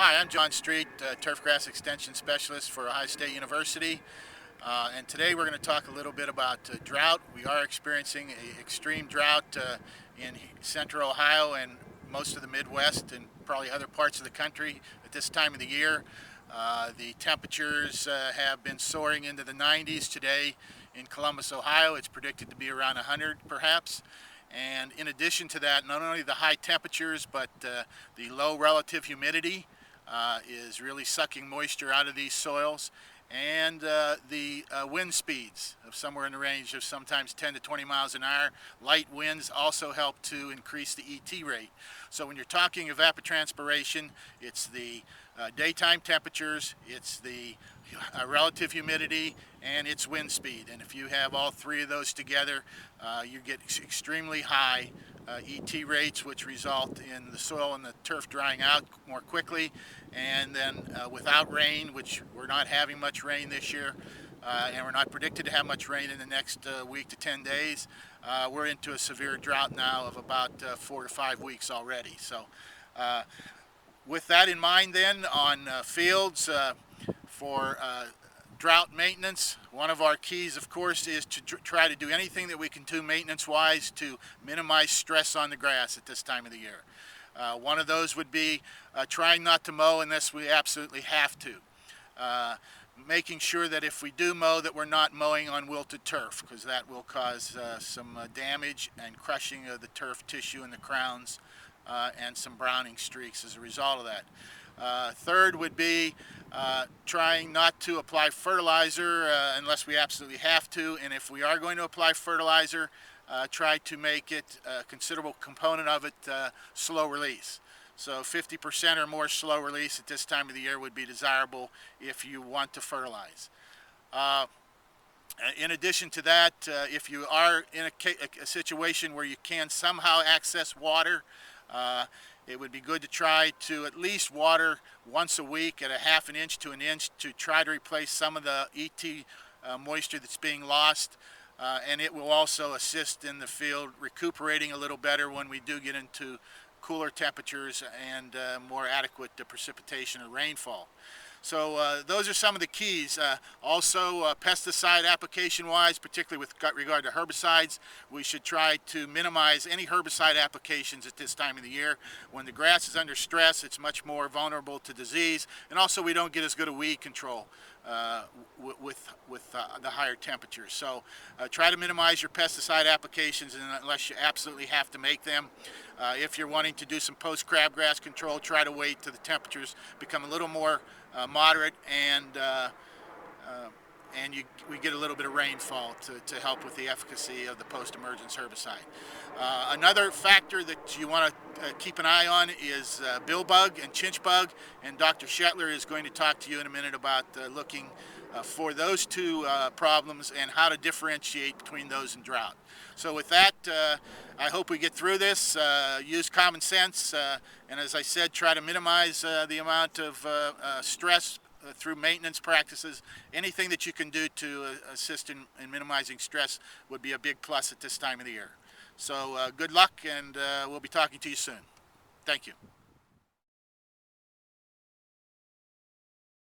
Hi, I'm John Street, Turfgrass Extension Specialist for Ohio State University. And today we're going to talk a little bit about drought. We are experiencing an extreme drought in central Ohio and most of the Midwest and probably other parts of the country at this time of the year. The temperatures have been soaring into the 90s today in Columbus, Ohio. It's predicted to be around 100 perhaps. And in addition to that, not only the high temperatures, but the low relative humidity is really sucking moisture out of these soils, and the wind speeds of somewhere in the range of sometimes 10 to 20 miles an hour. Light winds also help to increase the ET rate. So when you're talking evapotranspiration, it's the daytime temperatures, it's the relative humidity, and it's wind speed. And if you have all three of those together, you get extremely high ET rates, which result in the soil and the turf drying out more quickly. And then without rain, which we're not having much rain this year, and we're not predicted to have much rain in the next week to 10 days, we're into a severe drought now of about 4 to 5 weeks already. So with that in mind then, on fields for drought maintenance, one of our keys, of course, is to try to do anything that we can do maintenance-wise to minimize stress on the grass at this time of the year. One of those would be trying not to mow unless we absolutely have to. Making sure that if we do mow, that we're not mowing on wilted turf, because that will cause some damage and crushing of the turf tissue in the crowns and some browning streaks as a result of that. Third would be trying not to apply fertilizer unless we absolutely have to, and if we are going to apply fertilizer, try to make it a considerable component of it slow release. So 50% or more slow release at this time of the year would be desirable if you want to fertilize. In addition to that, if you are in a situation where you can somehow access water, it would be good to try to at least water once a week at a half an inch to an inch to try to replace some of the ET moisture that's being lost. And it will also assist in the field recuperating a little better when we do get into cooler temperatures and more adequate precipitation or rainfall. So those are some of the keys. Also, pesticide application-wise, particularly with regard to herbicides, we should try to minimize any herbicide applications at this time of the year. When the grass is under stress, it's much more vulnerable to disease, and also we don't get as good a weed control with the higher temperatures. So try to minimize your pesticide applications unless you absolutely have to make them. If you're wanting to do some post-crabgrass control, try to wait till the temperatures become a little more moderate and we get a little bit of rainfall to help with the efficacy of the post-emergence herbicide. Another factor that you want to keep an eye on is billbug and chinch bug, and Dr. Shetler is going to talk to you in a minute about looking for those two problems and how to differentiate between those and drought. So with that, I hope we get through this. Use common sense, and as I said, try to minimize the amount of stress through maintenance practices. Anything that you can do to assist in minimizing stress would be a big plus at this time of the year. So good luck, and we'll be talking to you soon. Thank you.